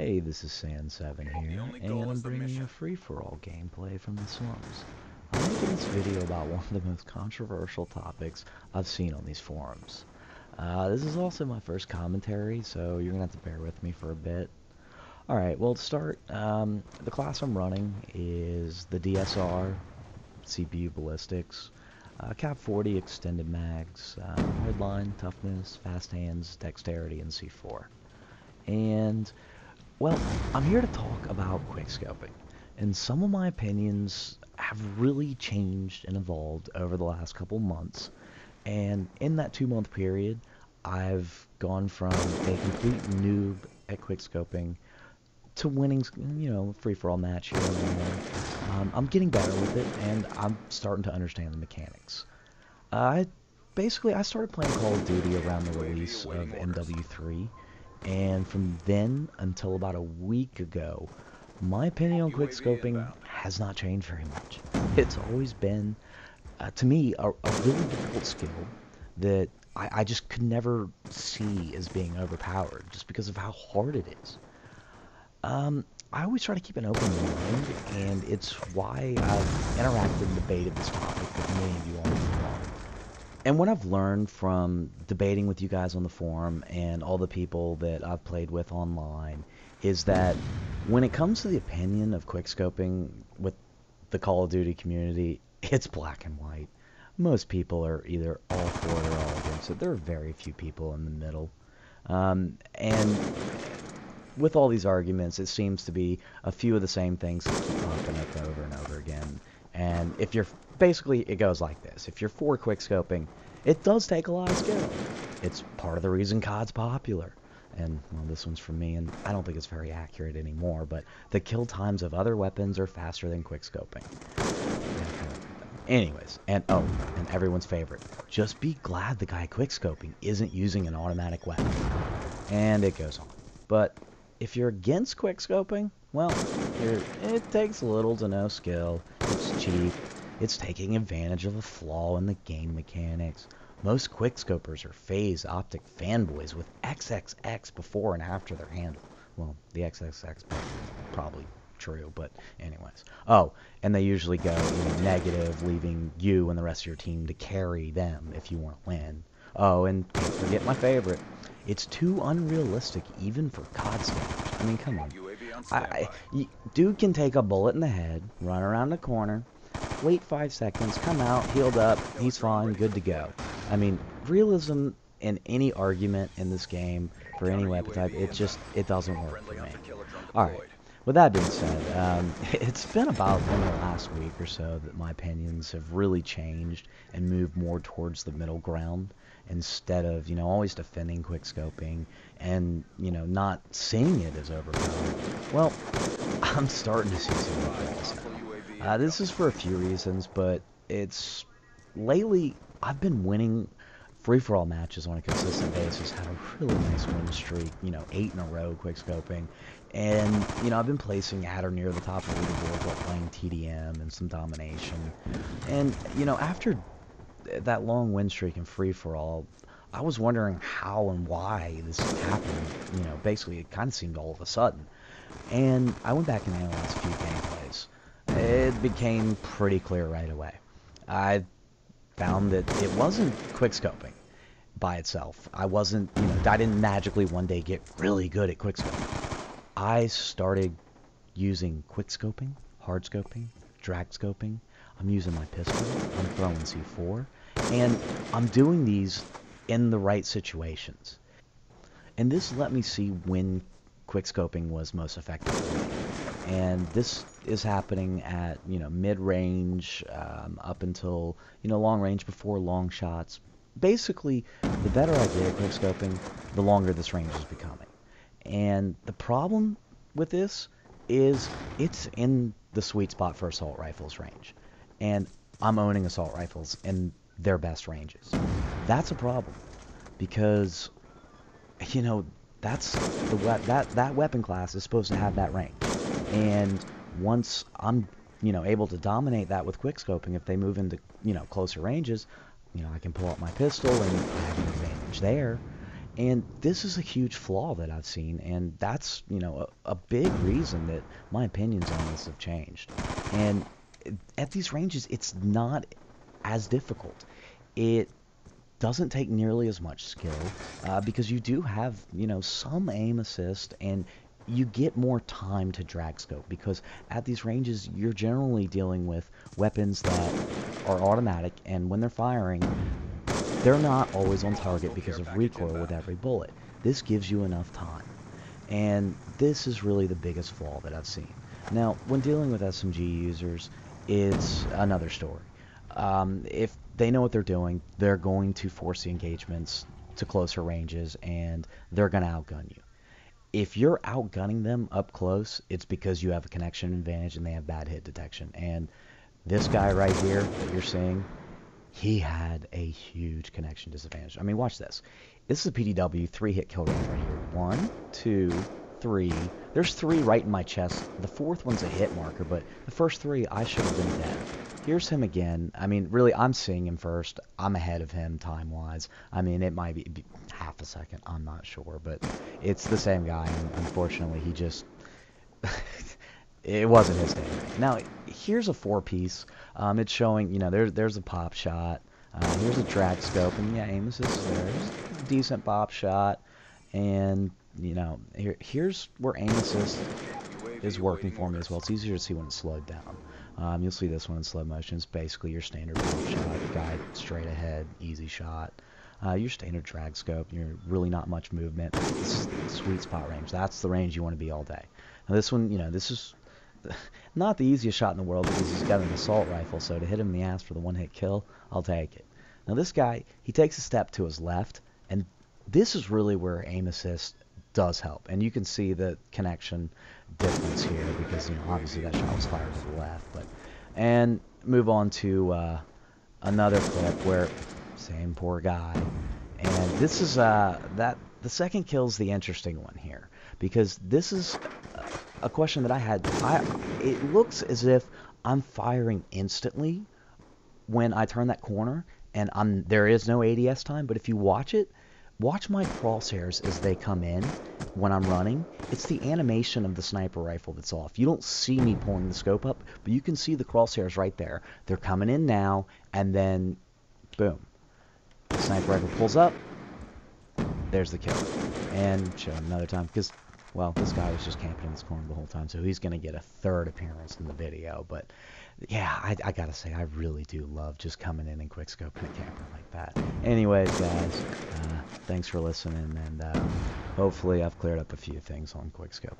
Hey, this is San7 here, and I'm bringing a free-for-all gameplay from the Slums. I'm making this video about one of the most controversial topics I've seen on these forums. This is also my first commentary, so you're gonna have to bear with me for a bit. Alright, well to start, the class I'm running is the DSR, CPU ballistics, Cap 40 extended mags, hardline, toughness, fast hands, dexterity, and C4. And well, I'm here to talk about quickscoping, and some of my opinions have really changed and evolved over the last couple months. And in that 2 month period, I've gone from a complete noob at quickscoping to winning, free-for-all match here and there. I'm getting better with it, and I'm starting to understand the mechanics. I I started playing Call of Duty around the release of MW3, and from then until about a week ago, my opinion on quickscoping has not changed very much. It's always been, to me, a really difficult skill that I just could never see as being overpowered, just because of how hard it is. I always try to keep an open mind, and it's why I've interacted and debated this topic with many of you on the forum. And what I've learned from debating with you guys on the forum and all the people that I've played with online is that when it comes to the opinion of quickscoping with the Call of Duty community, it's black and white. Most people are either all for it or all against it. There are very few people in the middle. And with all these arguments, it seems to be a few of the same things that keep popping up over and over again. And if you're basically, it goes like this: if you're for quickscoping, it does take a lot of skill. It's part of the reason COD's popular. And well, this one's from me, and I don't think it's very accurate anymore. But the kill times of other weapons are faster than quickscoping. Anyways, and everyone's favorite: just be glad the guy quickscoping isn't using an automatic weapon. And it goes on. But if you're against quickscoping, well, it takes little to no skill. It's cheap. It's taking advantage of a flaw in the game mechanics. Most quickscopers are phase optic fanboys with XXX before and after their handle. Well, the XXX probably true, but anyways. Oh, and they usually go negative, leaving you and the rest of your team to carry them if you want to win. Oh, and can't forget my favorite: it's too unrealistic even for COD standards. I mean, come on. Dude can take a bullet in the head, run around the corner, wait 5 seconds, come out, healed up, he's fine, good to go. I mean, realism in any argument in this game for any weapon type, it doesn't work for me. Alright, with that being said, it's been about in the last week or so that my opinions have really changed and moved more towards the middle ground, instead of, always defending quickscoping and, not seeing it as overpowered. Well, I'm starting to see some flaws now. This is for a few reasons, but it's lately I've been winning free-for-all matches on a consistent basis, had a really nice win streak, 8 in a row quickscoping, and, I've been placing at or near the top of the leaderboard while playing TDM and some domination. And, after that long win streak in free-for-all, I was wondering how and why this happened. Basically it kind of seemed all of a sudden. And I went back and analyzed a few gameplays. It became pretty clear right away. I found that it wasn't quickscoping by itself. I didn't magically one day get really good at quickscoping. I started using quickscoping, hardscoping, drag scoping. I'm using my pistol, I'm throwing C4, and I'm doing these in the right situations. And this let me see when quickscoping was most effective for me. And this is happening at, mid-range, up until, long range before long shots. Basically, the better I get at quickscoping, the longer this range is becoming. And the problem with this is it's in the sweet spot for assault rifles range. And I'm owning assault rifles in their best ranges. That's a problem, because, that's that weapon class is supposed to have that range. And once I'm, able to dominate that with quickscoping, if they move into, closer ranges, I can pull out my pistol and I have an advantage there. And this is a huge flaw that I've seen, and that's, a big reason that my opinions on this have changed. And at these ranges, it's not as difficult. It doesn't take nearly as much skill because you do have, some aim assist, and you get more time to drag scope because at these ranges you're generally dealing with weapons that are automatic, and when they're firing, they're not always on target because of recoil with every bullet. This gives you enough time. And this is really the biggest flaw that I've seen. Now, when dealing with SMG users, it's another story. If they know what they're doing, they're going to force the engagements to closer ranges, and they're going to outgun you. If you're outgunning them up close, it's because you have a connection advantage and they have bad hit detection. And this guy right here that you're seeing, he had a huge connection disadvantage. I mean, watch this. This is a PDW 3-hit kill rate right here. 1, 2, 3. There's 3 right in my chest. The 4th one's a hit marker, but the first 3, I should have been dead. Here's him again. I mean, really, I'm seeing him first. I'm ahead of him time-wise. I mean, it might be half a second. I'm not sure, but it's the same guy. And unfortunately, he just... it wasn't his day. Now, here's a 4-piece. It's showing, there's a pop shot. Here's a drag scope, and yeah, aim assist there's a decent pop shot. And, here's where aim assist is working for me as well. It's easier to see when it's slowed down. You'll see this one in slow motion. It's basically your standard pop shot, guide straight ahead, easy shot. Your standard drag scope, you're really not much movement. This is the sweet spot range. That's the range you want to be all day. Now this one, this is not the easiest shot in the world because he's got an assault rifle, so to hit him in the ass for the 1-hit kill, I'll take it. Now this guy, he takes a step to his left, and this is really where aim assist does help. And you can see the connection difference here because, obviously that shot was fired to the left. And move on to another clip where same poor guy. And this is the second kill's the interesting one here because this is a question that I had. It looks as if I'm firing instantly when I turn that corner, and there is no ADS time, but if you watch it, watch my crosshairs as they come in when I'm running. It's the animation of the sniper rifle that's off. You don't see me pulling the scope up, but you can see the crosshairs right there. They're coming in now, and then, boom. The sniper rifle pulls up, there's the kill. And show him another time, because, well, this guy was just camping in this corner the whole time, so he's going to get a third appearance in the video. But, yeah, I got to say, I really do love just coming in and quickscoping a camper like that. Anyways, guys, thanks for listening, and hopefully I've cleared up a few things on quickscope.